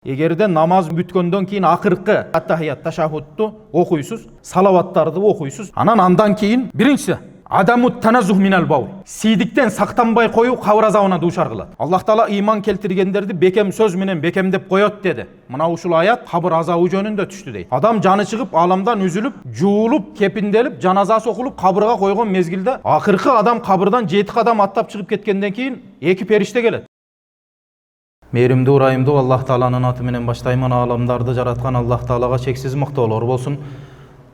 Эгерде намаз бүткөндөн кийин акыркы аттахият ташаххудту окуйсуз, салаваттарды окуйсуз, андан кийин биринчиси адамут таназух минал баул. Сийдиктен сактанбай коюу кабыр азабына дуушар кылат. Аллах Таала ыйман келтиргендерди бекем сөз менен бекемдеп коет деди. Мына ушул аят кабыр азабы жөнүндө түштү дейт. Адам жаны чыгып, аламдан үзүлүп, жуулуп, кепинделип, жаназасы окулуп, кабырга койгон мезгилде акыркы адам кабырдан 7 кадам аттап чыгып кеткенден кийин эки периште келет. Мейримдүү ырайымдуу Аллах Тааланын аты менен баштаймын. Аламдарды жараткан Аллах Таалага чексиз мактоолор болсун.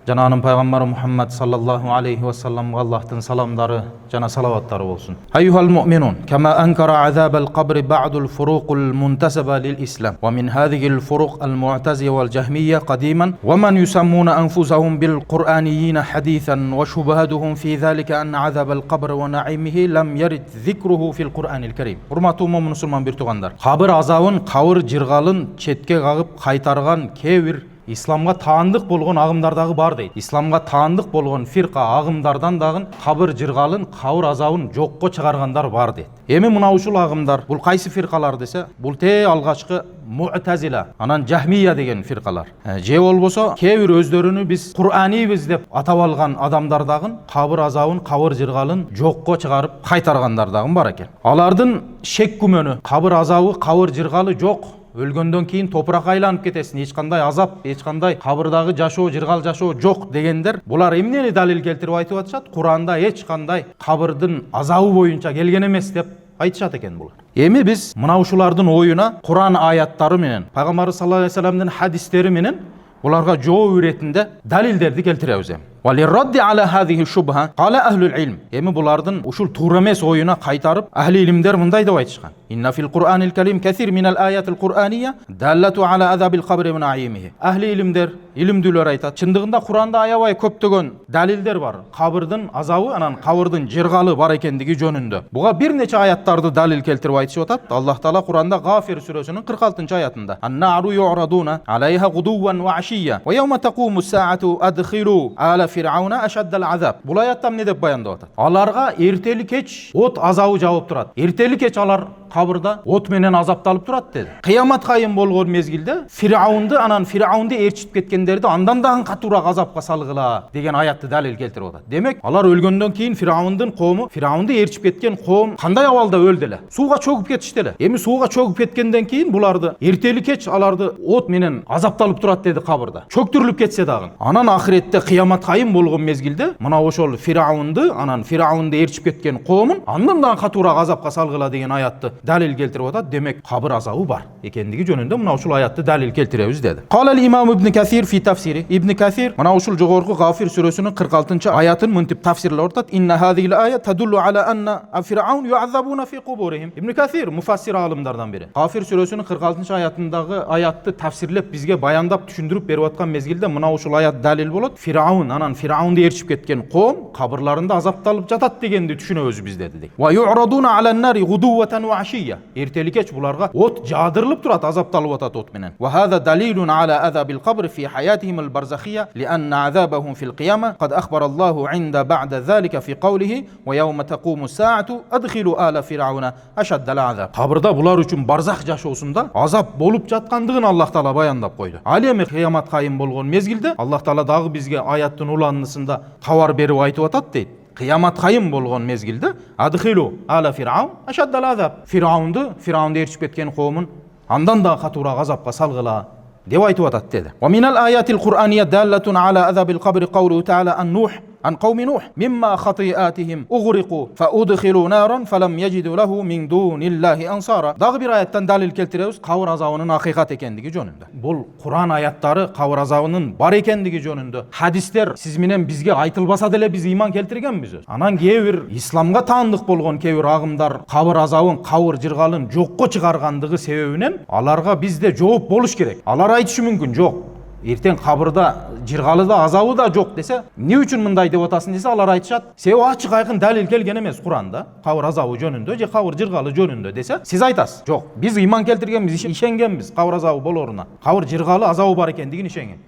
Жананын пайгамбары Мухаммад саллаллаху алейхи ва салламга Аллахтын саламдары жана салаваттары болсун. Айюхал муъминун, кама анкара азабал кабри ба'дул фуруқул мунтасаба лил ислам ва мин хазигил фуруқ ал муътазия вал жахмия qadiman ва ман юсаммуна анфусахум бил кур'анiyyin hadithan ва шубахатухум фи залика ан азабал кабр ва наимихи лам ярид зикруху фил Кур'анил карим. Урматтуу мусулман бир туугандар, кабыр азабын, кабыр жыргалын четке кагып кайтарган кебир исламга таандык болгон агымдардагы бар дейт. Исламга таандык болгон фирка агымдардан дагы кабыр жыргалын, кабыр азабын жокко чыгаргандар бар дейт. Эми мына ушул агымдар, бул кайсы фиркалар десе, бул алгачкы Му'тазила, анан Жахмия деген фиркалар. Же болбосо кебир өздөрүнү биз Кур'анийбиз деп атап алган адамдар дагы кабыр азабын, кабыр жыргалын жокко чыгарып кайтаргандар дагы бар экен. Алардын шек күмөнү, кабыр азабы, кабыр жыргалы жок. Өлгөндөн кийин топуракка айланып кетесин, эч кандай азап, эч кандай кабырдагы жашоо, жыргал жашоо жок дегендер, булар эмнени далил келтирип айтып атышат? Куранда эч кандай кабырдын азабы боюнча келген эмес деп айтышат экен булар. Эми биз мына ушулардын оюна Куран аяттары менен, пайгамбар саллаллаху алейхи ва салламдын хадистери менен буларга жооп иретинде далилдерди келтиребиз. Валиррадди аля хазихи шубха кала ахлул илм. Эми булардын ушул туура эмес оюна кайтарып, ахли илимдер мындай деп айтышкан. Инна фил Кур'анил карим касир минал аятил Кур'анiyya даллату аля азабил кабри ва наимихи. Ахли илимдер, илимдүүлөр айтат. Чындыгында Куранда аябай көптөгөн далилдер бар. Кабырдын азабы, анан кабырдын жыргалы бар экендиги жөнүндө. Буга бир нече аяттарды далил келтирип айтышып атат. Аллах Таала Куранда Гафир сүрөсүнүн 46-аятында: "Ан-нару ю'радуна алейха гудуван ва ашiyya ва yawma taqumu as-sa'atu adkhilu ala Фирауна ашаддал азаб." Бул аятта эмне деп баяндап атат? Аларга эртели кеч от азабы жабып турат. Эртели кеч алар кабырда от менен азапталып турат деди. Кыямат кайым болгон мезгилде Фираунду, анан Фираунду ээрчип кеткендерди андан дагы катуураак азапка салгыла деген аятты далил келтирип атат. Демек, алар өлгөндөн кийин Фираундун коому, Фираунду ээрчип кеткен коом кандай абалда өлдү эле? Сууга чөгүп кетишти эле. Эми сууга чөгүп кеткенден кийин буларды эртели кеч аларды от менен азапталып турат деди кабырда. Чөктүрүлүп кетсе дагы. Анан ахиретте кыямат кайым болгон мезгилде мына ошол Фираунду, анан Фираунду ээрчип кеткен коомун андан дагы катуураак азапка салгыла деген аятты далил келтирип атат. Демек, кабыр азабы бар экендиги жөнүндө мына ушул аятты далил келтиребиз деди. Калал имам Ибн Касир фи тафсири. Ибн Касир мына ушул жогорку Гафир сүрөсүнүн 46-аятын мынтип тафсирлеп атат. Инна хазил аят тадуллу ала анна фираун ю'азабуна фи кубурихим. Ибн Касир муфассир алымдардан бири. Гафир сүрөсүнүн 46-аятындагы аятты тафсирлеп бизге баяндап түшүндүрүп берип аткан мезгилде мына ушул аят далил болот. Фираун, анан Фираунду ээрчип кеткен коом кабырларында азапталып жатат дегенди түшүнөбүз биз деди. Ва ю'радуна ала ан-нари гудувватан ва ашiyya. Эртели кеч буларга от жаадырылып турат, азапталып атат от менен. Ва хаза далилун ала азабил кабр фи хаятихим ал-барзахiyya лианна азабахум фил қияма қад ахбараллаху инда ба'да залика фи қаулихи ва яума тақуму as-са'ату адхилу ала фирауна ашаддал азаб. Кабырда булар үчүн барзах жашоосунда азап болуп жаткандыгын Аллах Таала баяндап койду. Ал эми кыямат кайым болгон мезгилде Аллах Таала дагы бизге аяттын уланысында кабар берип айтып атат дейт. Кыямат кайым болгон мезгилде адхилу ала фираун ашаддал азаб. Фираунду ээрчип кеткен коомун андан да катуураак азапка салгыла деп айтып атат деди. Ва минал аятил Кур'анiyya даллатун ала азабил кабри каулу таала ан-Нух عن قوم نوح مما خطيئاتهم أغرقوا فأدخلوا نارا فلم يجدوا له من دون الله أنصارا. Дагы бир аяттан далил келтиребиз кабыр азабынын акыйкат экендиги жөнүндө. Бул Куран аяттары кабыр азабынын бар экендиги жөнүндө хадистер сиз менен бизге айтылбаса деле биз ыйман келтиргенбиз. Анан кебир исламга таандык болгон кебир агымдар кабыр азабын, кабыр жыргалын жокко чыгаргандыгы себебинен аларга бизде жооп болуш керек. Алар айтышы мүмкүн, жок, эртең кабырда жыргалы да азабы да жок десе, эмне үчүн мындай деп атасың десе, алар айтышат, себеби ачык айкын далил келген эмес Куранда кабыр азабы жөнүндө же кабыр жыргалы жөнүндө десе, сиз айтасыз, жок, биз ыйман келтиргенбиз, ишенгенбиз кабыр азабы болоруна, кабыр жыргалы азабы бар экендигин ишенген.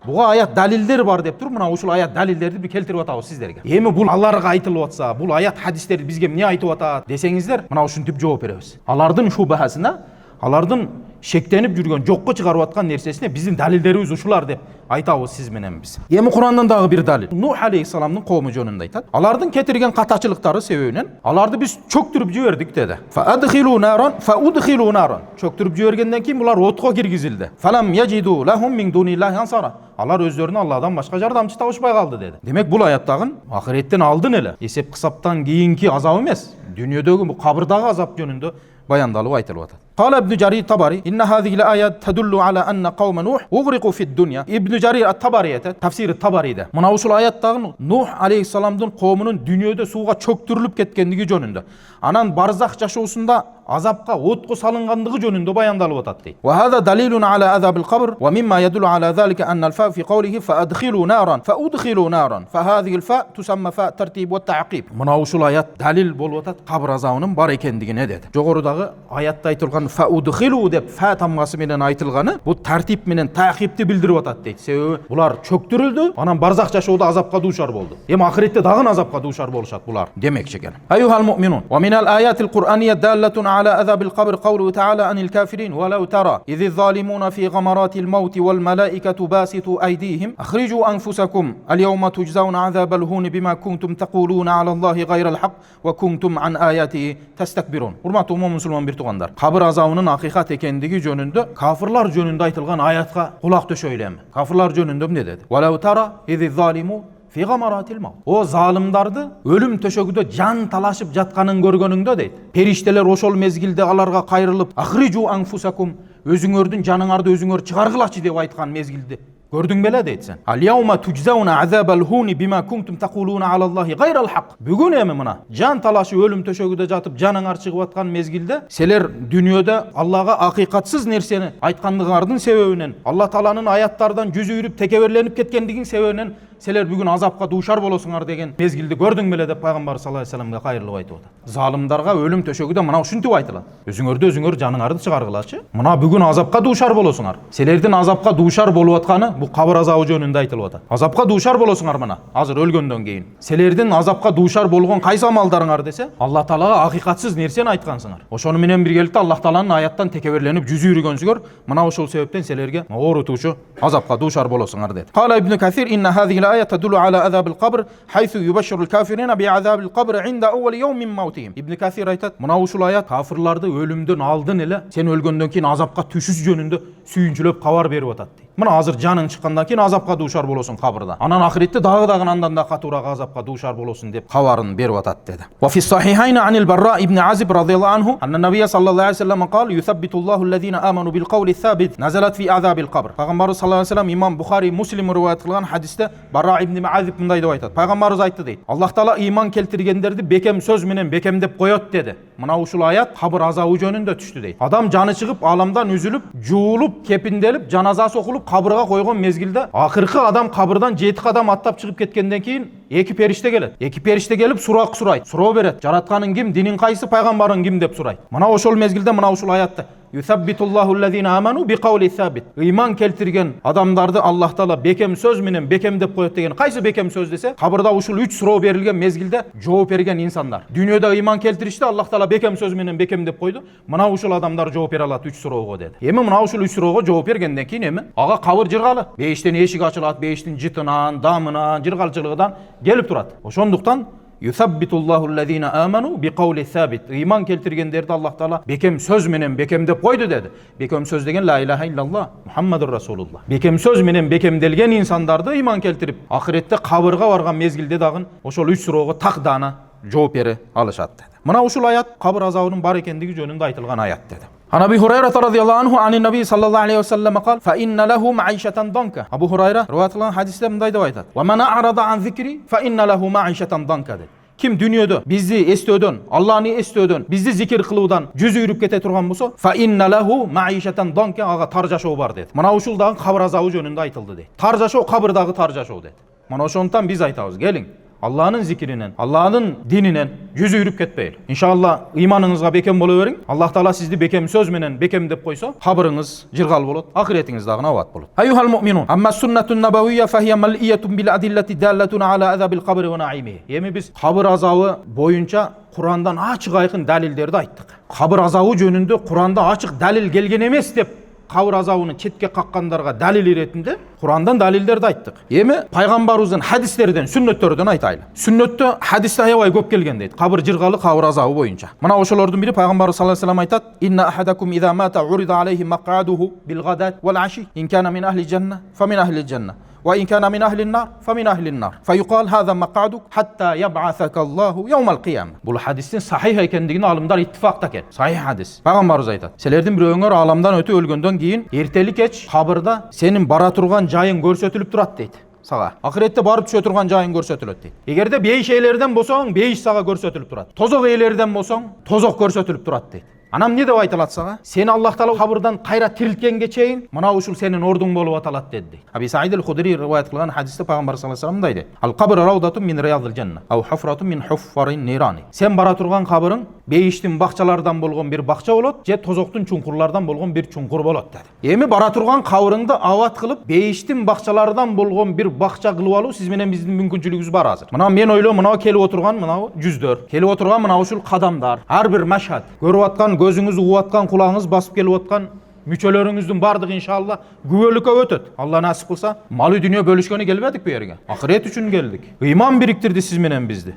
Буга аят далилдер бар деп туруп, мына ушул аят далилдерди бир келтирип атабыз сиздерге. Эми бул аларга айтылып атса, бул аят хадистерди бизге эмне айтып атат десеңиздер, мына ушинтип жооп беребиз. Алардын шубахасына, алардын шектеніп жүрген, жоққа шығарып жатқан нәрсесіне біздің дәлелдеріміз ушулар деп айтабыз сиз менен биз. Эми Курандан дагы бир далил. Нух алейхиссаламдын коому жөнүндө айтат. Алардын кетирген катачылыктары себебинен аларды биз чөктүрүп жибердик деди. Фаадхилу наран фаудхилу наран. Чөктүрүп жибергенден кийин булар отко киргизилди. Фалам яжиду лахум мин дуниллахи ансара. Алар өздөрүнө Алладан башка жардамчы табышпай калды деди. Демек бул аяттагы ахиреттен алдын эле эсеп кысаптан кийинки азап эмес, дүйнөдөгү бул кабырдагы азап жөнүндө баяндалып айтылып атат. قال ابن جرير الطبري إن هذه الآيات تدل على أن قوم نوح أغرقوا في الدنيا. ابن جرير الطبري تفسير الطبري ده. Мына ушул аяттагы Нух алейхиссаламдын коомунун дүйнөдө сууга чөктүрүлүп кеткендиги жөнүндө, анан барзах жашоосунда азапка, отко салынгандыгы жөнүндө баяндалып атат дейт. وهذا دليل على عذاب القبر ومما يدل على ذلك أن الفاء في قوله فأدخلوا نارا فأدخلوا نارا فهذه الفاء تسمى فاء الترتيب والتعقيب. Мына ушул аят далил болуп атат кабыр азабынын бар экендигине деди. Жогорудагы аятта айтылган фаудхилу деп фа тамгасы менен айтылганы бул тартип менен тақибти билдирип атат дейт. Себеби булар чөктүрүлдү, анан барзах жашоодо азапка дуушар болду. Эми ахиретте дагы азапка дуушар болушат булар демекчи экен. Айюхал муъминун ва минал аятил кур'анiyya даллатун ala azabil qabr qawluhu ta'ala anil kafirin wa law tara idh zalimuna fi ghamaratil maut wal malaikatu basitu aydihim akhriju anfusakum al yawma tujzauna azabal hun bima kuntum taquluna ala Allahi ghayra al haqq wa kuntum an ayatihi tastakbirun. Hurmatly musulmon bir tuğanlar. Kabir azabının hakikat ekendigi jönündө, kafirlar jönündө aytılgan ayatga kulak töşöylemi. Kafirlar jönündö ne dedi? Wa law tara idh zalimu fi gamaratil maut. O zalimdardı ölüm töşөгүдө can talaşıp жатканын көргөнүңдө дейт. Периштелер ошол мезгилде аларга кайрылып, "Ахрижу анфусакум", өзүңөрдүн жаныңарды өзүңөр чыгаргылачы деп айткан мезгилде көрдүң беле дейт сен. Ал яума туджзауна азабал хуни бима кунтум тaquluna ala Allahi ghayrал haq. Бүгүн эми мына жан талашы өлүм төшөгүдө жатып жаныңар чыгып аткан мезгилде силер дүйнөдө Аллага акыйкатсыз нерсени айткандыгыңардын себебинен, Алла Тааланын аяттардан жүз үйрүп текеберленип кеткендигиң себебинен силер бүгүн азапка дуушар болосуңар деген мезгилди көрдүң беле деп пайгамбар саллаллаху алейхи вассаламга кайрылып айтып атат. Залымдарга өлүм төшөгүдө мына ушинтип айтылат. Өзүңөрдү өзүңөр жаныңарды чыгаргылачы. Мына бүгүн азапка дуушар болосуңар. Силердин азапка дуушар болуп атканы бул кабыр азабы жөнүндө айтылып атат. Азапка дуушар болосуңар мына азыр өлгөндөн кийин. Силердин азапка дуушар болгон кайсы амалдарыңар десе, Алла Таалага акыйкатсыз нерсени айткансыңар. Ошону менен биргеликте Алла Тааланын аяттан текеберленип жүз үйрөгөнсүңөр, мына ошол себептен силерге оорутуучу азапка дуушар болосуңар dedi. Кала Ибн Касир инна хазиhi al-aya tadullu ala azab al-qabr haythu yubashshiru al-kafirina bi azab al-qabr inda awwal yawm min mawtihim. Ibn Kasir айтат, мына ушул аят кафирларды өлүмдөн алдын эле сен өлгөндөн кийин азапка түшүш жөнүндө сүйүнчүлөп кабар берип атат. Мына азыр жаның чыккандан кийин азапка дуушар болосуң кабырда. Анан ахиретте дагы андан да катуураак азапка дуушар болосуң деп кабарын берип атат dedi. Wa fi as-sahihayn an al-Barra ibn Azib radhiyallahu anhu anna an-nabiy sallallahu alayhi wasallam qala yuthabbitu Allahu alladhina amanu bil qawli thabit nazalat fi azab al-qabr. Пайгамбар sallallahu alayhi wasallam Imam Bukhari Muslim riwayat кылган хадисте Barra ibn Azib мындай деп айтат. Пайгамбарыбыз айтты дейт. Аллах Таала ыйман келтиргендерди бекем сөз менен бекемдеп коёт деди. Мына ушул аят кабыр азабы жөнүндө түштү дейт. Адам жаны чыгып, аламдан үзүлүп, жуулуп, кепинделип, жаназасы окулуп, кабырга койгон мезгилде акыркы адам кабырдан 7 кадам аттап чыгып кеткенден кийин эки периште келет. Эки периште келип сурак сурайт. Суроо берет. Жаратканың ким, динин кайсы, пайгамбарың ким деп сурайт. Мына ошол мезгилде мына ушул аятта Yuthabbitullahu allazina amanu biqawli thabit. Ыйман келтирген адамдарды Аллах Таала бекем сөз менен бекемдеп коет деген. Кайсы бекем сөз десе, кабырда ушул 3 суроо берилген мезгилде жооп берген инсандар. Дүйнөдө ыйман келтириште Аллах Таала бекем сөз менен бекемдеп койду. Мына ушул адамдар жооп бере алат 3 суроого деди. Эми мына ушул 3 суроого жооп бергенден кийин эми ага кабыр жыргалы. Бейиштен эшик ачылат, бейиштин жытынан, дамынан, жыргалчылыгынан келип турат. Ошондуктан Yuthabbitullahu allazina amanu biqawli thabit. İman keltirgenlerdi Allah Taala bekem söz menen bekemdep koydu dedi. Bekem söz degen la ilahe illallah Muhammedur Rasulullah. Bekem söz menen bekemdelgen insandardı iman keltirip ahirette kabırga bargan mezgilde dagın oşol 3 suroого takdana жооп бере алышат dedi. Мына ушул аят кабыр азабынын бар экендиги жөнүндө айтылган аят dedi. An Abi Hurayra radhiyallahu anhu anin Nabi sallallahu aleyhi ve sellem qal fa inna lahu ma'ishatan danka. Abu Hurayra rivayet kılan hadiste mınday dep aytat. Wa man a'rada an zikri fa inna lahu ma'ishatan danka dedi. Kim dünyada bizi estödön, Allah'ını estödön, bizi zikir kılуудан жүз үйрүп kete turgan bolsa, fa inna lahu ma'ishatan danka aga tar жашоо бар dedi. Mana ушул дагы кабыр азабы жөнүндө айтылды dedi. Tar жашоо кабырдагы tar жашоо dedi. Mana ошондуктан биз айтабыз, келиң, Allah'ın zikrinen, Allah'ın dininen yüz uyurup ketpeyil. İnşallah imanınızga bekem boluvering. Allah Taala sizdi bekem söz menen bekem dep koysa, kabırınız jirgal bolot, ahiretiniz dagına avat bolot. Ayyuhal mu'minun, amma sunnetun nabawiyye fehiye mal'iyetun bil adillati dalletun ala azabil kabri ve naimihi. Yemi biz kabır azabı boyunca Kur'an'dan açık aykın dalillerdi ayttık. Kabır azabı jönündө Kur'anda açık dalil gelgen emes dep kabır azabını çetke kakkandarga dalil iretinde Kur'an'dan dalillerdi ayttık. Yemi paygambarыбыздын hadislerden, sünnetlerden aytaylı. Sünnette hadiste aябай көп келген дейт. Kabır jirgalı, kabır azabı boyunca. Mına oşolordun biri Peygamber sallallahu aleyhi ve sellem aytat: "İnne ahadakum iza mata urida aleyhi maq'aduhu bil gadat vel ashi. İn kana min ahli cennet fe min ahli cennet. Ve in kana min ahli'n nar fe min ahli'n nar. Feyuqal hâzâ maq'aduk hatta yeb'asakallahu yevmel kıyame." Bu hadisin sahih ekendigini alımlar ittifakta eken. Sahih hadis. Peygamberimiz aytat: "Selerden biröňөр alamdan öte ölgönden keyin ertelik keç kabırda senin bara turgan jayın görsetülüp turat" deyt. Sağa. Ahirette barıp düşe turgan jayın görsetülöt deyt. Egerde beyiş eylerden bolsoň, beyiş sağa görsetülüp turat. Tozok eylerden bolsoň, tozok görsetülüp turat deyt. Anam ne dep aytalat sağa? Seni Allah Taala kabırdan kayra tiriltkenге çeyin, mına uşul senin ordun bolup atalat dedi. Abi Said el-Hudri rivayet kılgan hadiste Peygamber sallallahu aleyhi ve sellem deydi: "Al kabr rawdatun min riyadil cennet, aw hufratun min huffarin nirani." Sen bara turgan kabırın beyiştin bakçalardan bolgon bir bakça bolot, je tozoktun çunkurlardan bolgon bir çunkur bolot dedi. Emi bara turgan kabırыңды avat kılıp beyiştin bakçalardan bolgon bir bakça kılıp alуу siz menen bizdin mümkünçülüğümüz bar azır. Mına men oylom, mına kelip oturgan mına yüzдөр, kelip oturgan mına uşul kadamlar, har bir maşhad, görüp atkan gözüňiz ugup atkan, kulağınız basıp kelip atkan müçölörüňizdin bardygy inşallah güwölükke ötöt. Allah nasip kılsa, maly dünýä bölüşgeni gelmedik bu yerge. Ahiret üçin geldik. İman biriktirdi siz menen bizdi.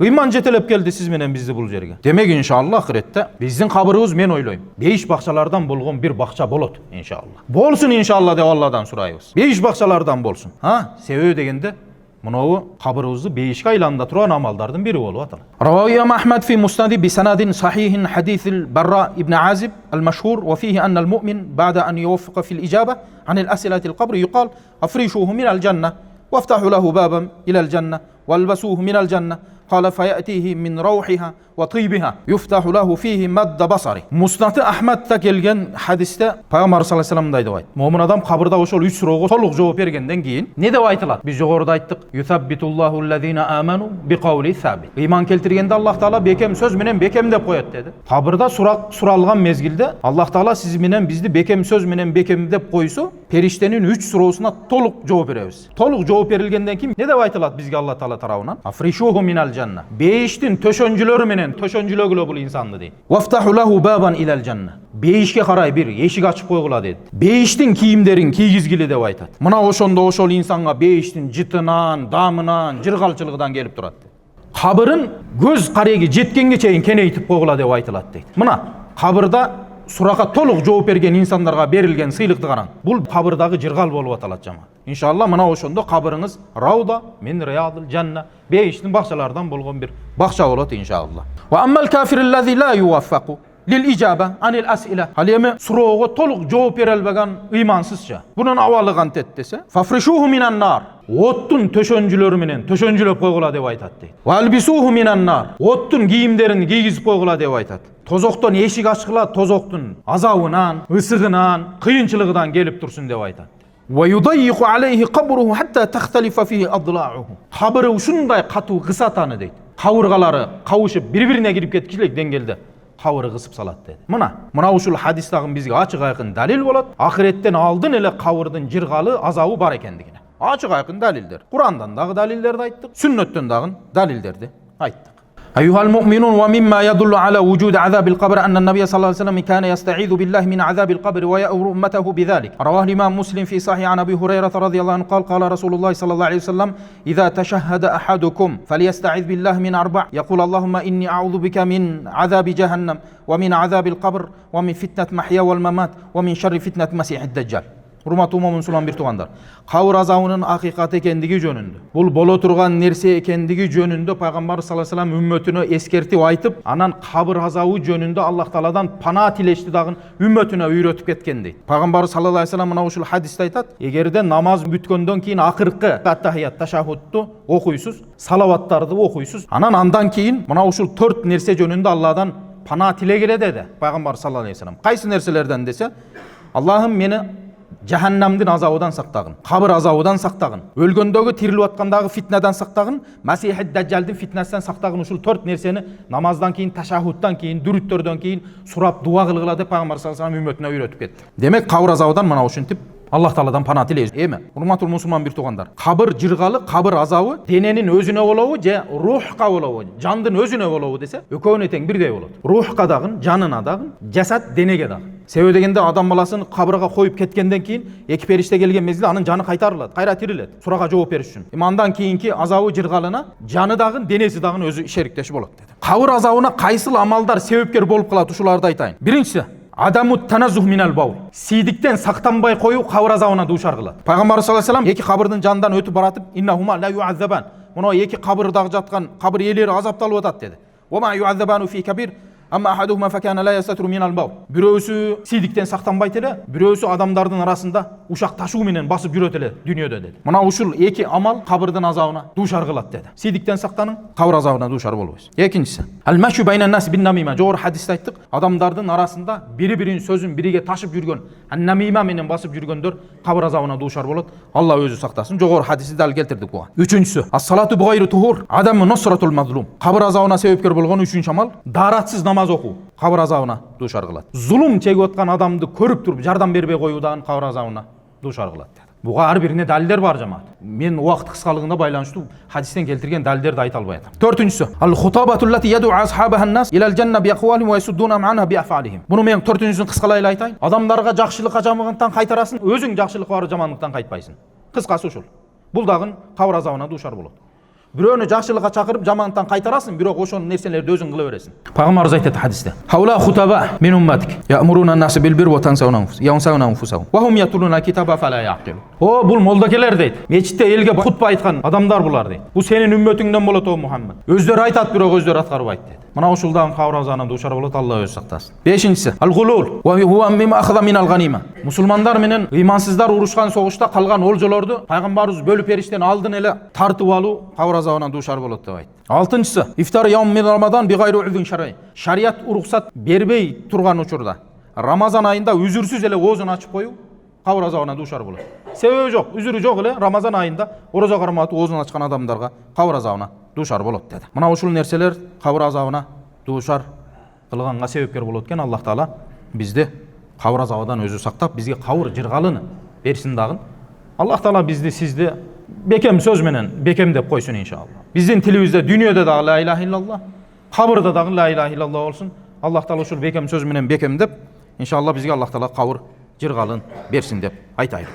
İman jetelep geldi siz menen bizdi bul jerge. Demek inşallah ahirette bizdin kabırыбыз men oyloyum. Beyiş bakçalardan bolgon bir bakça bolot inşallah. Bolsun inşallah dep Allah'dan suraýbız. Beyiş bakçalardan bolsun. Ha, sebebi degende Munovu kabırыбызды beyişke aylanda turan amallardan biri bolup atalar. Rawahu Ahmed fi Musnadi bi sanadin sahihin hadisil Barra ibn Azib el-meşhur ve fihi ennel mu'min ba'da an yuwaffiqa fil icaba anil as'ilatil qabri yuqal afrishuhu minel cennet waftahu lehu baban ilel cennet walbasuhu minel cennet qala fayatihi min rawhiha ve tıybiha yuftahu lehu fihi madda basari. Musnad-ı Ahmed'de gelgen hadiste Peygamber sallallahu aleyhi ve sellem daydı ayt. Momin adam kabırda oşol 3 soruğa toluk jogap bergenden keyin ne dep aytylat? Biz jogorda ayttık: "Yusabbitullahu allazina amanu bi qawli sabit." İman keltirgende Allah Taala bekem söz menen bekem dep koyat dedi. Kabırda suralgan mezgilde Allah Taala siz menen bizdi bekem söz menen bekem dep koysu, periştenin 3 sorusuna toluk jogap berебиz. Toluk jogap berilgenden keyin ne dep aytylat bizge Allah Taala tarabынан? Afrishuhu minal cennet. Beýiştin töşönjülöri menen töşönjülögülö bul insandy deyt. Waftahu lahu baban ilal cennet. Beýişke karay bir eşik açıp koygula dedi. Beýiştin kiyimlerin kiygizgili dep aytat. Mına oşonda oşol insanga beýiştin jytynan, damynan, jırgalçylygydan gelip turat. Kabırın göz karegi jetkenге çeyin keneytip koygula dep aytylat deyt. Mına kabırda suraka toluk жооп берген insanlarga berilgen sıylыкты karan. Bul kabırdagy jırgal bolup atalat jamaat. İnşallah mına oşondo kabırыңız rawda min riyadil cennet. Beýiştin bakçalardan bolgon bir bakça bolat inşallah. Ve ammel kafirellezî la yuwaffaqu lil icaba anil as'ila. Haliyeme suroga toluk жооп berelbegen imansızça. Bunun avalygan tet dese, fafrishuhu minan nar. Ottun töşönjülöri menen töşönjülöp koygula dep aytat deyt. Ve albisuhu minan nar. Ottun giyimlerini giygizip koygula dep aytat. Tozokton eşik açkıla, tozoktun azabından, ısıgından, kıyınçılığından gelip dursun dep aytat. Ve yudayyiqu aleyhi qabruhu hatta tahtalifa fihi adla'uhu. Kabırı uşunday katu kısatanı deyt. Kavurgalary kavuşup bir-birine girip ketkiçilik dengelde kavırı kısıp salat dedi. Mına uşul hadistagın bizge açık aykın dalil bolat. Ahiretten aldın ele kavırdın jirgalı azabı bar ekendigine. Açık aykın dalildir. Kur'an'dan dağı dalillerdi ayttık. Sünnetten dağın dalillerdi ayttık. أيها المؤمنون ومما يدل على وجود عذاب القبر أن النبي صلى الله عليه وسلم كان يستعيذ بالله من عذاب القبر ويأمر أمته بذلك. رواه الإمام مسلم في صحيح عن أبي هريرة رضي الله عنه قال قال رسول الله صلى الله عليه وسلم إذا تشهد أحدكم فليستعذ بالله من أربع يقول اللهم إني أعوذ بك من عذاب جهنم ومن عذاب القبر ومن فتنة محيا والممات ومن شر فتنة مسيح الدجال. Hurmatly momin sulan bir tugandar. Kabır azabının hakikat ekendigi jönündө, bul bolo turgan nerse ekendigi jönündө Peygamber sallallahu aleyhi ve sellem ümmetine eskertip aytıp, anan kabır azabı jönündө Allah Taala'dan pana tileşti dagın ümmetine öýretip ketken deyt. Peygamber sallallahu aleyhi ve sellem mına uşul hadiste aytat: "Egerde namaz bütköndөн keyin akırkı attahiyat taşahhudtu okuysuz, salavattardy okuysuz, andan keyin mına uşul 4 nerse jönündө Allah'dan pana tilegile dedi." Peygamber sallallahu aleyhi ve sellem. Kaysı nerselerden dese, Allah'ım meni jahannamdın azabından saqtagın, qabr azabından saqtagın, ölgöndögü tirilip atkandagı fitneden saqtagın, Masih Dajjaldın fitnesinden saqtagın. Uşul 4 nerseni namazdan keyin, taşahhuddan keyin, dürüttörden keyin surap dua kılgıla dep Peygamber sallallahu aleyhi ve sellem ümmetine öğretip ketdi. Demek qabr azabından mana uşintip Allah Ta'aladan pana tileymiz. Emi, hurmatly musulman bir tugandar. Qabr jırgalı, qabr azabı denenin özüne bolabı je ruhka bolabı, jandın özüne bolabı dese, ökövüne teң birдей bolot. Ruhka dagın, janına dagın, jasad denege dagın. Себеби дегенде адам баласын кабырга коюп кеткенден кийин эки периште келген мезгилде анын жаны кайтарылат, кайра тирилет. Сурага жооп бериш үчүн. Андан кийинки азабы жыргалына жаны дагын, денеси дагын өзү шериктеши болот деди. Кабыр азабына кайсыл амалдар себепкер болуп калат ушуларды айтайын. Биринчиси Адаму таназух минал баул. Сийдиктен сактанбай коюу кабыр азабына дуушар кылат. Пайгамбар саллаллаху алейхи ва саллям эки кабырдын жанынан өтүп баратып, иннахума ла юаззабан. Мына эки кабырдагы жаткан кабыр ээлери азапталып атат деди. Ва ма юаззабану фи кабир. Amma ahaduhuma fakana la yastatiru minal bawl. Birөөсү сийдиктен сактанбайт эле, бирөөсү адамдардын арасында ушак ташуу менен басып жүрөт эле дүйнөдө деди. Мына ушул эки амал кабырдын азабына дуушар кылат деди. Сийдиктен сактанын, кабыр азабына дуушар болбойсуз. Экинчиси, al-mashu baynan nas bin namima. Жогору хадисте айттык, адамдардын арасында бири-биринин сөзүн бириге ташып жүргөн, an-namima менен басып жүргөндөр кабыр азабына дуушар болот. Алла өзү сактасын. Жогору хадисти дал келтирдик буга. Үчүнчүсү, as-salatu bighayri tuhur. Адаму nusratul mazlum. Кабыр азабына себепкер болгон үчүнчү амал даратсыз намаз окуу. Кабыр азабына дуушар кылат. Зулум чегип аткан адамды көрүп туруп жардам бербей коюудан кабыр азабына дуушар кылат. Буга ар бирине далилдер бар жамаат. Мен убакыт кыскалыгына байланыштуу хадистен келтирген далилдерди айта албай атам. Төртүнчүсү, al-khutabatu allati yad'u ashabaha an-nas ila al-janna bi aqwalihim wa yasudduna anha bi af'alihim. Буну мен төртүнчүсүн кыскалай эле айтайын. Адамдарга жакшылыкка жамандыктан кайтарасын, өзүң жакшылыкка барып жамандыктан кайтпайсың. Кыскасы ушул. Бул дагы кабыр азабына дуушар болот. Бирөөнү жакшылыкка чакырып жамандыктан кайтарасын, бирок ошол нерселерди өзүң кыла бересиң. Пайгамбарыбыз айтат хадисте: "Хаула хутаба мин умматик, я'мурuna an-nas bil bir wa tansawna anfusahum wa hum yatluna kitaba fala ya'qilun." О, бул молдокелер дейт. Мечитте элге хутба айткан адамдар булар дейт. Бул сенин үммөтүңдөн болот о Мухаммад. Өздөрү айтат, бирок өздөрү аткарбайт дейт. Мына ушулдан кабыр азабына дуушар болот, Алла өзү сактасын. Бешинчиси, al-ghulul wa huwa mimma akhadha min al-ghanima. Мусулмандар менен ыймансыздар урушкан согушта калган олжолорду пайгамбарыбыз бөлүп бериштен алдын эле тартып алуу кабыр азабына дуушар болот деп айтты. Алтынчысы, ифтар яум мин Рамадан бигайри узун шарай. Шарият уруксат бербей турган учурда Рамазан айында үзүрсүз эле оозун ачып коюу кабыр азабына дуушар болот. Себеби жок, үзүрү жок эле Рамазан айында орозо карматып оозун ачкан адамдарга кабыр азабына дуушар болот деди. Мына ушул нерселер кабыр азабына дуушар кылганга себепкер болот экен. Аллах Таала бизди кабыр азабынан өзү сактап, бизге кабыр жыргалыны берсин дагы. Аллах Таала бизди, сизди бекем сөз менен бекемдеп койсун иншалла. Биздин тилибизде дүйнөдө дагы ла илаха иллаллах, кабырда дагы ла илаха иллаллах болсун. Аллах Таала ушул бекем сөз менен бекемдеп, иншалла бизге Аллах Таала кабыр жыргалын берсин деп айтайын.